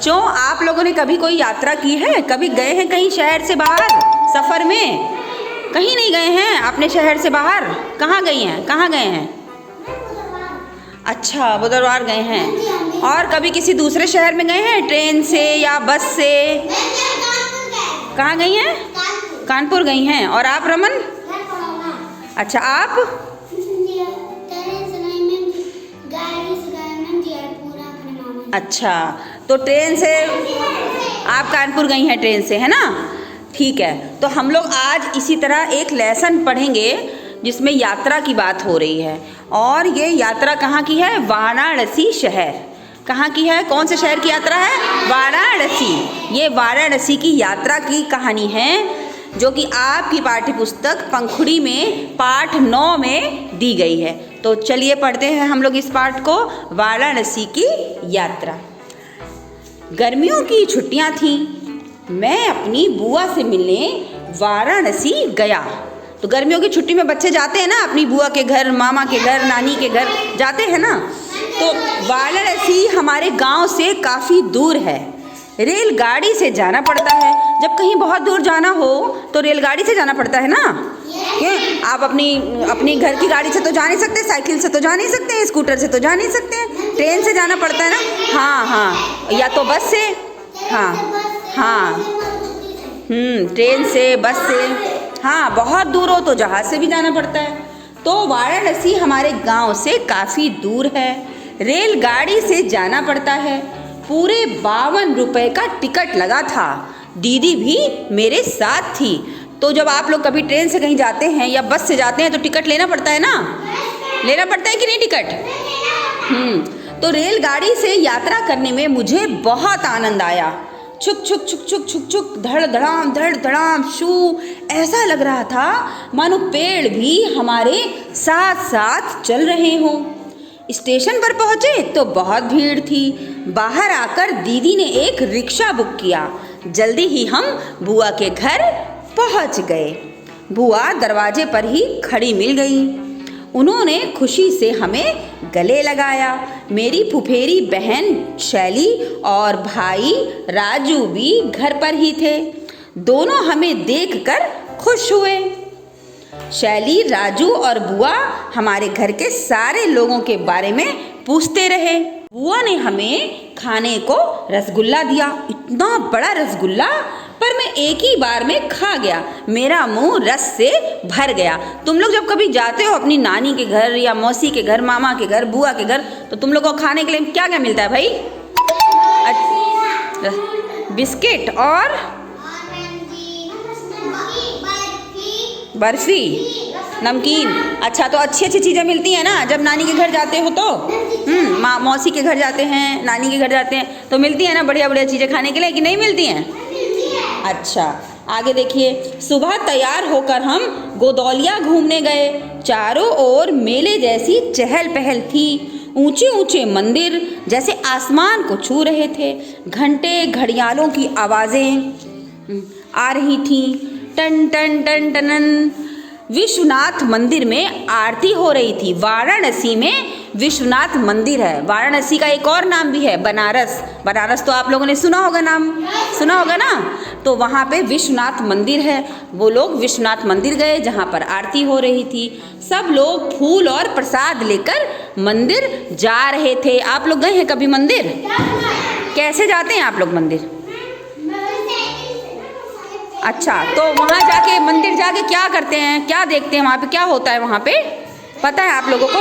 बच्चों, आप लोगों ने कभी कोई यात्रा की है? कभी गए हैं कहीं शहर से बाहर सफ़र में? कहीं नहीं गए हैं अपने शहर से बाहर? कहाँ गई हैं, कहाँ गए हैं? अच्छा, बुधवार गए हैं। और कभी किसी दूसरे शहर में गए हैं ट्रेन से या बस से? कहाँ गई हैं? कानपुर गई हैं। और आप रमन? अच्छा, आप? अच्छा, तो ट्रेन से आप कानपुर गई हैं, ट्रेन से, है ना? ठीक है, तो हम लोग आज इसी तरह एक लेसन पढ़ेंगे जिसमें यात्रा की बात हो रही है। और ये यात्रा कहाँ की है? वाराणसी शहर। कहाँ की है? कौन से शहर की यात्रा है? वाराणसी। ये वाराणसी की यात्रा की कहानी है जो कि आपकी पाठ्य पुस्तक पंखुड़ी में पाठ 9 में दी गई है। तो चलिए पढ़ते हैं हम लोग इस पाठ को, वाराणसी की यात्रा। गर्मियों की छुट्टियां थीं। मैं अपनी बुआ से मिलने वाराणसी गया। तो गर्मियों की छुट्टी में बच्चे जाते हैं ना अपनी बुआ के घर, मामा के घर, नानी के घर जाते हैं ना। तो वाराणसी हमारे गांव से काफ़ी दूर है। रेलगाड़ी से जाना पड़ता है। जब कहीं बहुत दूर जाना हो तो रेलगाड़ी से जाना पड़ता है ना। आप अपनी घर की गाड़ी से तो जा नहीं सकते, साइकिल से तो जा नहीं सकते, स्कूटर से तो जा नहीं सकते, ट्रेन से जाना पड़ता है ना। हाँ हाँ, या तो बस से। हाँ हाँ, ट्रेन से, बस से। हाँ, बहुत दूर हो तो जहाज़ से भी जाना पड़ता है। तो वाराणसी हमारे गांव से काफ़ी दूर है। रेलगाड़ी से जाना पड़ता है। पूरे 52 रुपये का टिकट लगा था। दीदी भी मेरे साथ थी। तो जब आप लोग कभी ट्रेन से कहीं जाते हैं या बस से जाते हैं तो टिकट लेना पड़ता है ना। लेना पड़ता है कि नहीं टिकट? तो रेलगाड़ी से यात्रा करने में मुझे बहुत आनंद आया। छुक छुक छुक छुक छुक छुक, धड़ धड़ाम शू, ऐसा लग रहा था मानो पेड़ भी हमारे साथ साथ चल रहे हों। स्टेशन पर पहुंचे तो बहुत भीड़ थी। बाहर आकर दीदी ने एक रिक्शा बुक किया। जल्दी ही हम बुआ के घर पहुंच गए। बुआ दरवाजे पर ही खड़ी मिल गई। उन्होंने खुशी से हमें गले लगाया। मेरी फुफेरी बहन शैली और भाई राजू भी घर पर ही थे। दोनों हमें देखकर खुश हुए। शैली, राजू और बुआ हमारे घर के सारे लोगों के बारे में पूछते रहे। बुआ ने हमें खाने को रसगुल्ला दिया। इतना बड़ा रसगुल्ला, पर मैं एक ही बार में खा गया। मेरा मुंह रस से भर गया। तुम लोग जब कभी जाते हो अपनी नानी के घर या मौसी के घर, मामा के घर, बुआ के घर, तो तुम लोग को खाने के लिए क्या क्या मिलता है भाई? बिस्किट और बर्फी, नमकीन। अच्छा, तो अच्छी अच्छी चीज़ें मिलती हैं ना जब नानी के घर जाते हो तो? मौसी के घर जाते हैं, नानी के घर जाते हैं तो मिलती है ना बढ़िया बढ़िया चीज़ें खाने के लिए, कि नहीं मिलती हैं? अच्छा, आगे देखिए। सुबह तैयार होकर हम गोदौलिया घूमने गए। चारों ओर मेले जैसी चहल पहल थी। ऊंचे ऊंचे मंदिर जैसे आसमान को छू रहे थे। घंटे घड़ियालों की आवाज़ें आ रही थीं। टन टन टन टनन। विश्वनाथ मंदिर में आरती हो रही थी। वाराणसी में विश्वनाथ मंदिर है। वाराणसी का एक और नाम भी है बनारस। बनारस तो आप लोगों ने सुना होगा, नाम सुना होगा ना। तो वहाँ पे विश्वनाथ मंदिर है। वो लोग विश्वनाथ मंदिर गए जहाँ पर आरती हो रही थी। सब लोग फूल और प्रसाद लेकर मंदिर जा रहे थे। आप लोग गए हैं कभी मंदिर? कैसे जाते हैं आप लोग मंदिर? अच्छा, तो वहाँ जाके मंदिर जाके क्या करते हैं, क्या देखते हैं? वहाँ पे क्या होता है? वहाँ पे पता है आप लोगों को?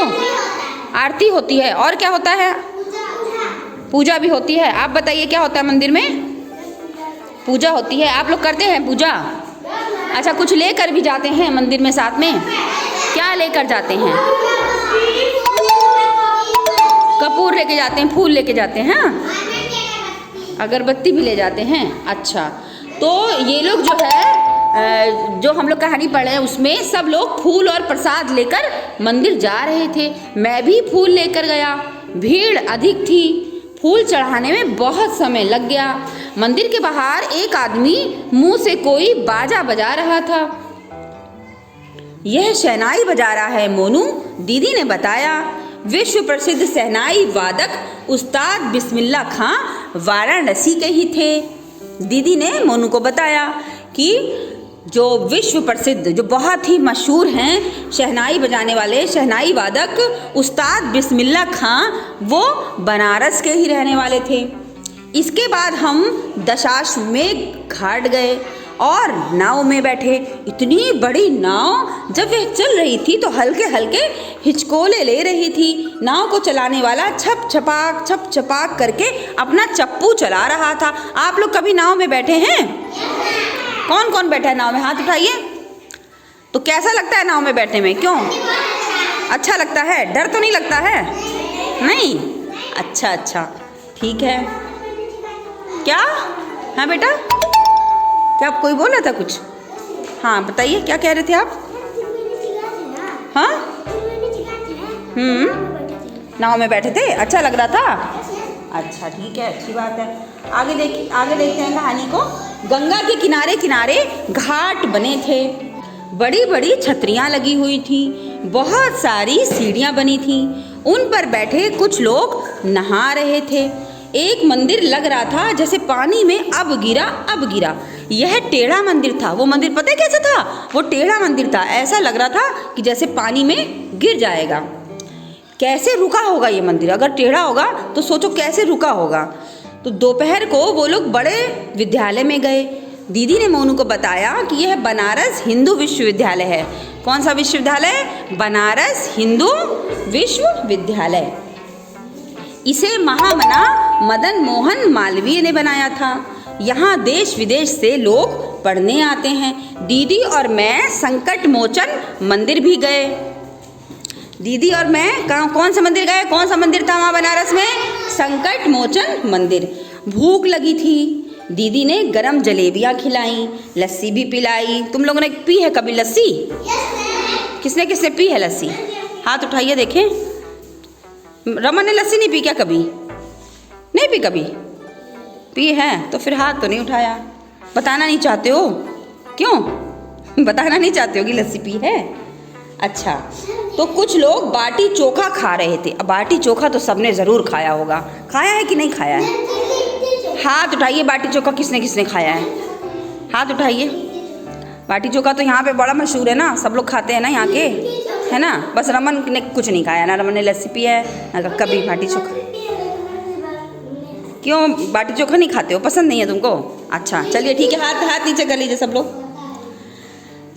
आरती होती है। और क्या होता है? पूजा भी होती है। आप बताइए क्या होता है मंदिर में? पूजा होती है। आप लोग करते हैं पूजा? अच्छा, कुछ लेकर भी जाते हैं मंदिर में साथ में? क्या लेकर जाते हैं? कपूर लेके जाते हैं, फूल लेके जाते हैं, अगरबत्ती भी ले जाते हैं। अच्छा, तो ये लोग जो है, जो हम लोग कहानी पढ़े हैं उसमें सब लोग फूल और प्रसाद लेकर मंदिर जा रहे थे। मैं भी फूल लेकर गया। भीड़ अधिक थी। फूल चढ़ाने में बहुत समय लग गया। मंदिर के बाहर एक आदमी मुंह से कोई बाजा बजा रहा था। यह शहनाई बजा रहा है मोनू, दीदी ने बताया। विश्व प्रसिद्ध शहनाई वादक उस्ताद बिस्मिल्लाह खां वाराणसी के ही थे। दीदी ने मोनू को बताया कि जो विश्व प्रसिद्ध, जो बहुत ही मशहूर हैं शहनाई बजाने वाले शहनाई वादक उस्ताद बिस्मिल्ला खां, वो बनारस के ही रहने वाले थे। इसके बाद हम दशाश्वमेध घाट गए और नाव में बैठे। इतनी बड़ी नाव जब वह चल रही थी तो हल्के हल्के हिचकोले ले रही थी। नाव को चलाने वाला छप छपाक करके अपना चप्पू चला रहा था। आप लोग कभी नाव में बैठे हैं? कौन कौन बैठा है नाव में? हाथ उठाइए। तो कैसा लगता है नाव में बैठने में? क्यों अच्छा लगता है? डर तो नहीं लगता है? नहीं? अच्छा, ठीक है। क्या? हाँ बेटा, क्या आप कोई बोला था कुछ? हाँ बताइए, क्या कह रहे थे आप? हाँ, नाव में बैठे थे, अच्छा लग रहा था। अच्छा ठीक है, अच्छी बात है। आगे देखते हैं कहानी को। गंगा के किनारे किनारे घाट बने थे, बड़ी बड़ी छतरियाँ लगी हुई थी, बहुत सारी सीढ़ियाँ बनी थी, उन पर बैठे कुछ लोग नहा रहे थे। एक मंदिर लग रहा था जैसे पानी में अब गिरा। यह टेढ़ा मंदिर था। वो मंदिर पता है कैसा था? वो टेढ़ा मंदिर था, ऐसा लग रहा था कि जैसे पानी में गिर जाएगा। कैसे रुका होगा ये मंदिर? अगर टेढ़ा होगा तो सोचो कैसे रुका होगा। तो दोपहर को वो लोग बड़े विद्यालय में गए। दीदी ने मोनू को बताया कि यह बनारस हिंदू विश्वविद्यालय है। कौन सा विश्वविद्यालय? बनारस हिंदू विश्वविद्यालय। इसे महामना मदन मोहन मालवीय ने बनाया था। यहाँ देश विदेश से लोग पढ़ने आते हैं। दीदी और मैं संकट मोचन मंदिर भी गए। दीदी और मैं कौन सा मंदिर गए? कौन सा मंदिर था वहाँ बनारस में? संकट मोचन मंदिर। भूख लगी थी, दीदी ने गरम जलेबियाँ खिलाई, लस्सी भी पिलाई। तुम लोगों ने पी है कभी लस्सी? किसने किसने पी है लस्सी? हाथ उठाइए देखें। रमन ने लस्सी नहीं पी क्या कभी? नहीं पी कभी? पी है तो फिर हाथ तो नहीं उठाया। बताना नहीं चाहते हो? क्यों बताना नहीं चाहते हो कि लस्सी पी है? अच्छा, तो कुछ लोग बाटी चोखा खा रहे थे। अब बाटी चोखा तो सबने ज़रूर खाया होगा। खाया है कि नहीं खाया है? हाथ उठाइए। बाटी चोखा किसने किसने खाया है? हाथ उठाइए। बाटी चोखा तो यहाँ पे बड़ा मशहूर है ना, सब लोग खाते हैं ना यहाँ के, है ना। बस रमन ने कुछ नहीं खाया ना, रमन ने लस्सी पिया है ना कभी बाटी चोखा। क्यों बाटी चोखा नहीं खाते हो? पसंद नहीं है तुमको? अच्छा चलिए ठीक है, हाथ नीचे कर लीजिए सब लोग।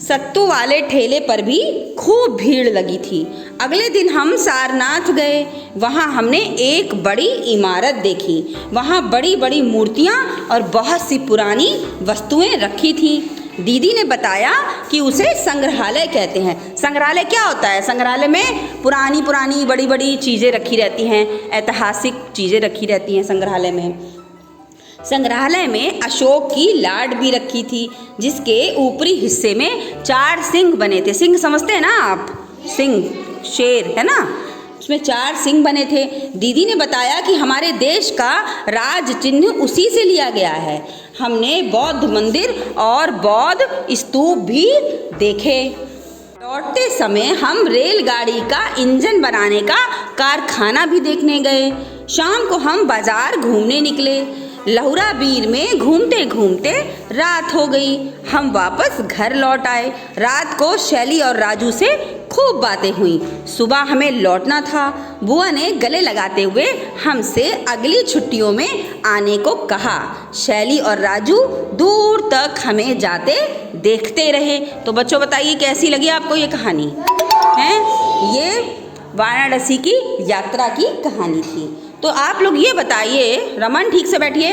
सत्तू वाले ठेले पर भी खूब भीड़ लगी थी। अगले दिन हम सारनाथ गए। वहाँ हमने एक बड़ी इमारत देखी। वहाँ बड़ी बड़ी मूर्तियाँ और बहुत सी पुरानी वस्तुएं रखी थी। दीदी ने बताया कि उसे संग्रहालय कहते हैं। संग्रहालय क्या होता है? संग्रहालय में पुरानी पुरानी बड़ी बड़ी चीज़ें रखी रहती हैं, ऐतिहासिक चीज़ें रखी रहती हैं संग्रहालय में। संग्रहालय में अशोक की लाट भी रखी थी, जिसके ऊपरी हिस्से में 4 सिंह बने थे। सिंह समझते हैं ना आप? सिंह, शेर, है ना। उसमें 4 सिंह बने थे। दीदी ने बताया कि हमारे देश का राज चिन्ह उसी से लिया गया है। हमने बौद्ध मंदिर और बौद्ध स्तूप भी देखे। लौटते समय हम रेलगाड़ी का इंजन बनाने का कारखाना भी देखने गए। शाम को हम बाजार घूमने निकले। लहुरा बीर में घूमते घूमते रात हो गई। हम वापस घर लौट आए। रात को शैली और राजू से खूब बातें हुई। सुबह हमें लौटना था। बुआ ने गले लगाते हुए हमसे अगली छुट्टियों में आने को कहा। शैली और राजू दूर तक हमें जाते देखते रहे। तो बच्चों बताइए कैसी लगी आपको ये कहानी? हैं, ये वाराणसी की यात्रा की कहानी थी। तो आप लोग ये बताइए, रमन ठीक से बैठिए,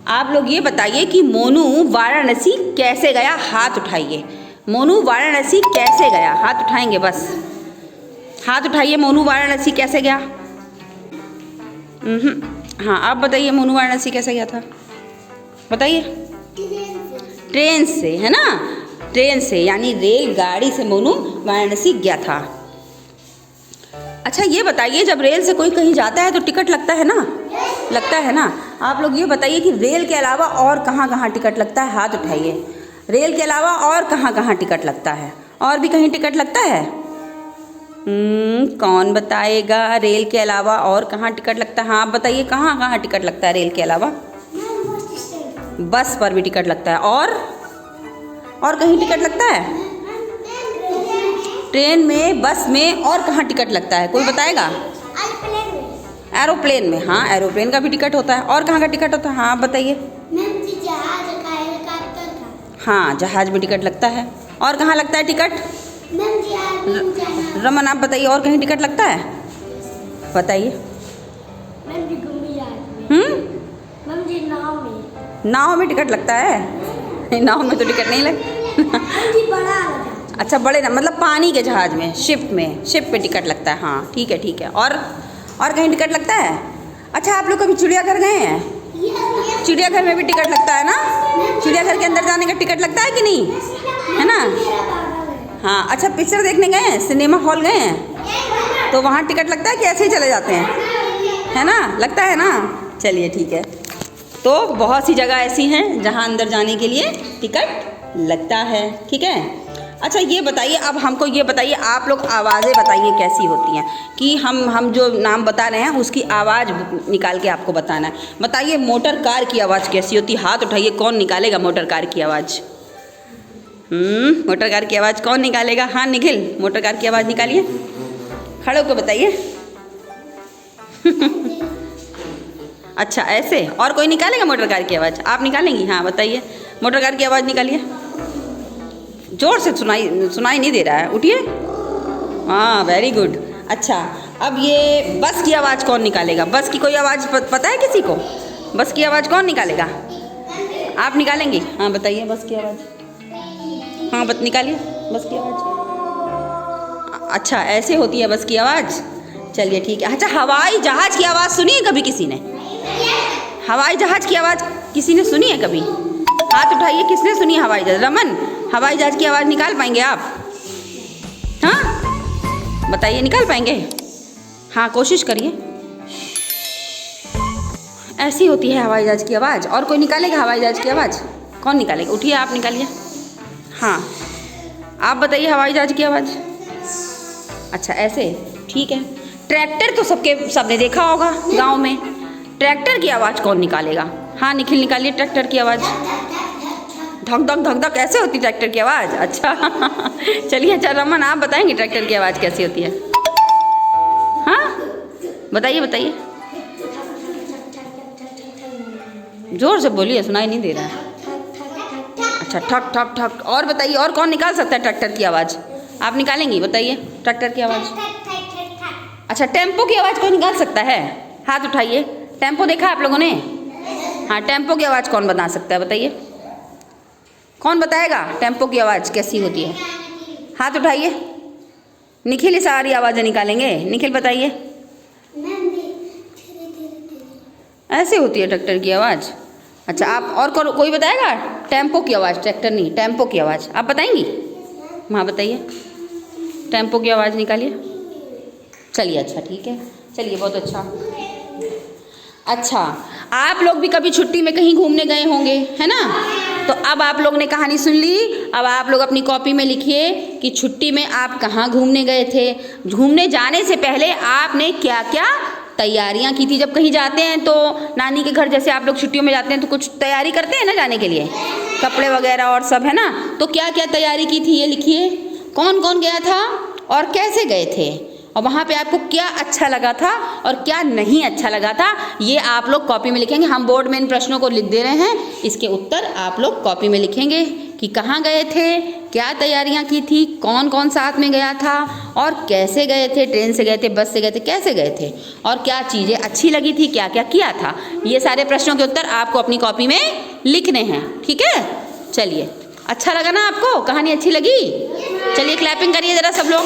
आप लोग ये बताइए कि मोनू वाराणसी कैसे गया? हाथ उठाइए। मोनू वाराणसी कैसे गया? हाथ उठाएंगे बस, हाथ उठाइए। मोनू वाराणसी कैसे गया? हाँ आप बताइए, मोनू वाराणसी कैसे गया था? बताइए। ट्रेन से, है ना। ट्रेन से यानी रेलगाड़ी से मोनू वाराणसी गया था। अच्छा ये बताइए, जब रेल से कोई कहीं जाता है तो टिकट लगता है ना? लगता है ना। आप लोग ये बताइए कि रेल के अलावा और कहाँ कहाँ टिकट लगता है? हाथ उठाइए। रेल के अलावा और कहाँ कहाँ टिकट लगता है? और भी कहीं टिकट लगता है? कौन बताएगा? रेल के अलावा और कहाँ टिकट लगता है? हाँ आप बताइए, कहाँ कहाँ टिकट लगता है रेल के अलावा? बस पर भी टिकट लगता है। और कहीं टिकट लगता है? ट्रेन में, बस में, और कहाँ टिकट लगता है? कोई बताएगा? एरोप्लेन में। हाँ एरोप्लेन का भी टिकट होता है। और कहाँ का टिकट होता है? हाँ आप बताइए। हाँ जहाज में टिकट लगता है। और कहाँ लगता है टिकट? रमन आप बताइए, और कहीं टिकट लगता है? बताइए। नाव में टिकट लगता है? नाव में तो टिकट नहीं लगता। अच्छा बड़े ना, मतलब पानी के जहाज में, शिप पे टिकट लगता है। हाँ ठीक है। और कहीं टिकट लगता है? अच्छा आप लोग कभी चिड़ियाघर गए हैं? चिड़ियाघर में भी टिकट लगता है ना? चिड़ियाघर के अंदर जाने का टिकट लगता है कि नहीं, है ना? हाँ। अच्छा पिक्चर देखने गए हैं? सिनेमा हॉल गए हैं? तो वहाँ टिकट लगता है कि ऐसे ही चले जाते हैं, है ना? लगता है ना? चलिए ठीक है। तो बहुत सी जगह ऐसी हैं जहाँ अंदर जाने के लिए टिकट लगता है, ठीक है। अच्छा ये बताइए, अब हमको ये बताइए, आप लोग आवाज़ें बताइए कैसी होती हैं, कि हम जो नाम बता रहे हैं उसकी आवाज़ निकाल के आपको बताना है। बताइए मोटर कार की आवाज़ कैसी होती है? हाथ उठाइए, कौन निकालेगा मोटर कार की आवाज़? मोटर कार की आवाज़ कौन निकालेगा? हाँ निखिल, मोटर कार की आवाज़ निकालिए, खड़े होकर बताइए। अच्छा ऐसे, और कोई निकालेगा मोटर कार की आवाज़? आप निकालेंगी? हाँ बताइए, मोटर कार की आवाज़ निकालिए। जोर से सुनाई नहीं दे रहा है, उठिए। हाँ वेरी गुड। अच्छा अब ये बस की आवाज़ कौन निकालेगा? बस की कोई आवाज़ पता है किसी को? बस की आवाज़ कौन निकालेगा? आप निकालेंगी? हाँ बताइए बस की आवाज़। हाँ निकालिए बस की आवाज़। अच्छा ऐसे होती है बस की आवाज़, चलिए ठीक है। अच्छा हवाई जहाज़ की आवाज़ सुनी है कभी किसी ने? हवाई जहाज़ की आवाज़ किसी ने सुनी है कभी? हाथ उठाइए, किसने सुनी है हवाई जहाज़? रमन, हवाई जहाज़ की आवाज़ निकाल पाएंगे आप? हाँ बताइए, निकाल पाएंगे? हाँ कोशिश करिए। ऐसी होती है हवाई जहाज़ की आवाज़। और कोई निकालेगा हवाई जहाज़ की आवाज़? कौन निकालेगा? उठिए आप निकालिए। हाँ आप बताइए हवाई जहाज़ की आवाज़। अच्छा ऐसे, ठीक है। ट्रैक्टर तो सबने देखा होगा गांव में। ट्रैक्टर की आवाज़ कौन निकालेगा? हाँ निखिल निकालिए ट्रैक्टर की आवाज़। धक धक धक धक ऐसे होती ट्रैक्टर की आवाज़? अच्छा चलिए। अच्छा रमन आप बताएंगे ट्रैक्टर की आवाज़ कैसी होती है? हाँ बताइए। जोर से बोलिए, सुनाई नहीं दे रहा है। अच्छा ठक ठक ठक। और बताइए, और कौन निकाल सकता है ट्रैक्टर की आवाज़? आप निकालेंगी? बताइए ट्रैक्टर की आवाज़। अच्छा टेम्पो की आवाज़ कौन निकाल सकता है? हाथ उठाइए। टेम्पो देखा आप लोगों ने? हाँ टेम्पो की आवाज़ कौन बता सकता है? बताइए, कौन बताएगा टेम्पो की आवाज़ कैसी होती है? हाथ उठाइए। निखिल सारी आवाज़ें निकालेंगे। निखिल बताइए। ऐसे होती है ट्रैक्टर की आवाज़? अच्छा आप, और कोई बताएगा टेम्पो की आवाज़? ट्रैक्टर नहीं, टेम्पो की आवाज़ आप बताएंगी? हाँ बताइए, टेम्पो की आवाज़ निकालिए। चलिए अच्छा ठीक है, चलिए बहुत अच्छा। अच्छा आप लोग भी कभी छुट्टी में कहीं घूमने गए होंगे, है ना? तो अब आप लोग ने कहानी सुन ली। अब आप लोग अपनी कॉपी में लिखिए कि छुट्टी में आप कहाँ घूमने गए थे। घूमने जाने से पहले आपने क्या क्या तैयारियां की थी। जब कहीं जाते हैं तो नानी के घर, जैसे आप लोग छुट्टियों में जाते हैं तो कुछ तैयारी करते हैं ना जाने के लिए, कपड़े वगैरह और सब, है ना? तो क्या क्या तैयारी की थी ये लिखिए। कौन कौन गया था और कैसे गए थे, और वहाँ पे आपको क्या अच्छा लगा था और क्या नहीं अच्छा लगा था, ये आप लोग कॉपी में लिखेंगे। हम बोर्ड में इन प्रश्नों को लिख दे रहे हैं, इसके उत्तर आप लोग कॉपी में लिखेंगे कि कहाँ गए थे, क्या तैयारियाँ की थी, कौन कौन साथ में गया था और कैसे गए थे। ट्रेन से गए थे, बस से गए थे, कैसे गए थे, और क्या चीज़ें अच्छी लगी थी, क्या क्या किया था। ये सारे प्रश्नों के उत्तर आपको अपनी कॉपी में लिखने हैं, ठीक है? चलिए, अच्छा लगा ना आपको? कहानी अच्छी लगी? चलिए क्लैपिंग करिए ज़रा सब लोग।